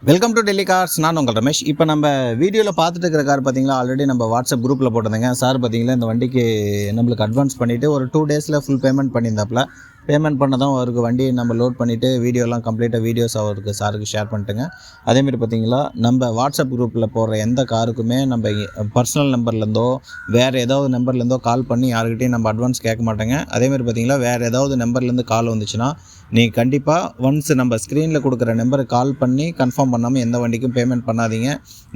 Welcome to Delhi cars. நான் உங்கள் ரமேஷ். இப்போ நம்ம வீடியோவில் பார்த்துட்டு இருக்கிற கார் பார்த்தீங்களா, ஆல்ரெடி நம்ம வாட்ஸ்அப் குரூப்பில் போட்டிருந்தேங்க. சார் பார்த்தீங்களா இந்த வண்டிக்கு நம்மளுக்கு அட்வான்ஸ் பண்ணிவிட்டு ஒரு 2 டேஸில் ஃபுல் பேமெண்ட் பண்ணியிருந்தாப்புல. பேமெண்ட் பண்ணதும் அவருக்கு வண்டி நம்ம லோட் பண்ணிவிட்டு வீடியோலாம் கம்ப்ளீட்டாக வீடியோஸ் அவருக்கு சாருக்கு ஷேர் பண்ணிட்டுங்க. அதேமாதிரி பார்த்தீங்களா நம்ம வாட்ஸ்அப் குரூப்பில் போடுற எந்த காருக்குமே நம்ம பர்சனல் நம்பர்லேருந்தோ வேறு ஏதாவது நம்பர்லேருந்தோ கால் பண்ணி யாருக்கிட்டையும் நம்ம அட்வான்ஸ் கேட்க மாட்டேங்க. அதேமாதிரி பார்த்தீங்களா வேறு ஏதாவது நம்பர்லேருந்து கால் வந்துச்சுன்னா நீங்கள் கண்டிப்பாக ஒன்ஸ் நம்ம ஸ்க்ரீனில் கொடுக்குற நம்பருக்கு கால் பண்ணி கன்ஃபார்ம் பண்ணாமல் எந்த வண்டிக்கும் பேமெண்ட் பண்ணாதீங்க.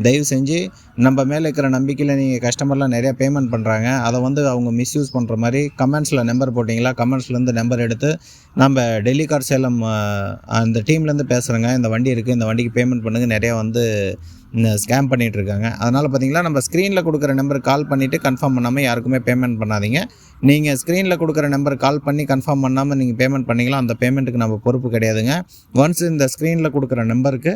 தயவு செஞ்சு நம்ம மேலே இருக்கிற நம்பிக்கையில் நீங்கள் கஸ்டமர்லாம் நிறையா பேமெண்ட் பண்ணுறாங்க, அதை அவங்க மிஸ்யூஸ் பண்ணுற மாதிரி கமெண்ட்ஸில் நம்பர் போட்டிங்களா, கமெண்ட்ஸ்லேருந்து நம்பர் எடுத்து நம்ம டெல்லி கார் சேலம் அந்த டீம்லேருந்து பேசுகிறேங்க, இந்த வண்டி இருக்குது, இந்த வண்டிக்கு பேமெண்ட் பண்ணுங்கள், நிறையா ஸ்கேம் பண்ணிகிட்ருக்காங்க. அதனால் பார்த்தீங்களா நம்ம ஸ்க்ரீனில் கொடுக்குற நம்பருக்கு கால் பண்ணிவிட்டு கன்ஃபார்ம் பண்ணாமல் யாருக்குமே பேமெண்ட் பண்ணாதீங்க. நீங்கள் ஸ்க்ரீனில் கொடுக்குற நம்பருக்கு கால் பண்ணி கன்ஃபார்ம் பண்ணாமல் நீங்கள் பேமெண்ட் பண்ணிங்களா, அந்த பேமெண்ட்டுக்கு நம்ம பொறுப்பு கிடையாதுங்க. ஒன்ஸ் இந்த ஸ்க்ரீனில் கொடுக்குற நம்பருக்கு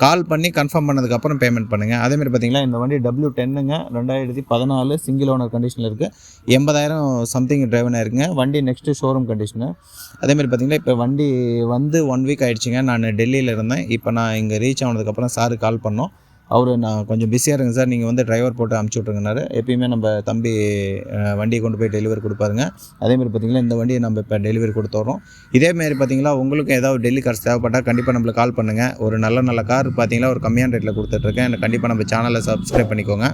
கால் பண்ணி கன்ஃபார்ம் பண்ணதுக்கப்புறம் பேமெண்ட் பண்ணுங்கள். அதேமாதிரி பார்த்தீங்களா இந்த வண்டி W10ங்க 2014 சிங்கிள் ஓனர் கண்டிஷனில் இருக்குது. 80,000 சம்திங் டிரைவன் ஆயிருக்குங்க. வண்டி நெக்ஸ்ட்டு ஷோரூம் கண்டிஷனு. அதேமாதிரி பார்த்தீங்கன்னா இப்போ வண்டி 1 வீக் ஆகிடுச்சிங்க. நான் டெல்லியில் இருந்தேன். இப்போ நான் இங்கே ரீச் ஆனதுக்கப்புறம் சாருக்கு கால் பண்ணோம். நான் கொஞ்சம் பிஸியாக இருங்க சார், நீங்கள் டிரைவர் போட்டு அமுச்சு விட்ருங்கனாரு. எப்பயுமே நம்ம தம்பி வண்டியை கொண்டு போய் டெலிவரி கொடுப்பாருங்க. அதேமாதிரி பார்த்திங்கன்னா இந்த வண்டியை நம்ம இப்போ டெலிவரி கொடுத்துட்றோம். இதேமாரி பார்த்திங்களா உங்களுக்கும் ஏதாவது டெல்லி கார்ஸ் தேவைப்பட்டால் கண்டிப்பாக நம்மளுக்கு கால் பண்ணுங்கள். ஒரு நல்ல கார் பார்த்திங்கன்னா ஒரு கம்மியான ரேட்டில் கொடுத்துட்ருக்கேன். எனக்கு கண்டிப்பாக நம்ம சேனலை சப்ஸ்கிரைப் பண்ணிக்கோங்க.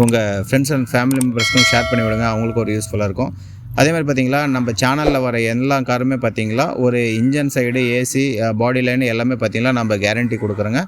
உங்கள் ஃப்ரெண்ட்ஸ் அண்ட் ஃபேமிலி மெம்பர்ஸ்க்கும் ஷேர் பண்ணி விடுங்க, அவங்களுக்கு ஒரு யூஸ்ஃபுல்லாக இருக்கும். அதேமாதிரி பார்த்திங்களா நம்ம சேனலில் வர எல்லா காருமே பார்த்திங்களா ஒரு இன்ஜின் சைடு, ஏசி, பாடி லைன் எல்லாமே பார்த்திங்களா நம்ம கேரண்டி கொடுக்குறோங்க.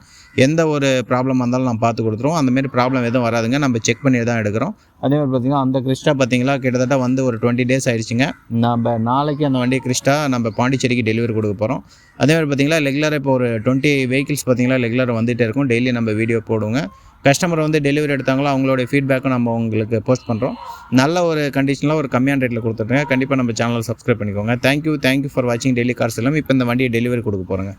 எந்த ஒரு ப்ராப்ளமாக இருந்தாலும் நம்ம பார்த்து கொடுத்துருவோம். அந்தமாரி ப்ராப்ளம் எதுவும் வராதுங்க, நம்ம செக் பண்ணி தான் எடுக்கிறோம். அதேமாதிரி பார்த்திங்கன்னா அந்த கிறிஸ்டா பார்த்திங்களா கிட்டத்தட்ட ஒரு 20 டேஸ் ஆகிடுச்சிங்க. நம்ம நாளைக்கு அந்த வண்டி கிறிஸ்டா நம்ம பாண்டிச்சேரிக்கு டெலிவரி கொடுக்க போகிறோம். அதேமாதிரி பார்த்திங்களா ரெகுலராக இப்போ ஒரு 20 வெஹிக்கிள்ஸ் பார்த்திங்களா ரெகுலராக வந்துகிட்டே இருக்கும். டெய்லி நம்ம வீடியோ போடுவோங்க. கஸ்டமர் டெலிவரி எடுத்தாங்களோ அவங்களுடைய ஃபீட்பேக்கும் நம்ம உங்களுக்கு போஸ்ட் பண்ணுறோம். நல்ல ஒரு கண்டிஷனில் ஒரு கம்மியான ரேட்டில் கொடுத்துட்ருங்க. கண்டிப்பாக நம்ம சேனலை சப்ஸ்கிரைப் பண்ணிக்கோங்க. தேங்க்யூ ஃபார் வாட்சிங் டெல்லி கார்ஸ் எல்லாம். இப்போ இந்த வண்டியை டெலிவரி கொடுக்க போகிறோங்க.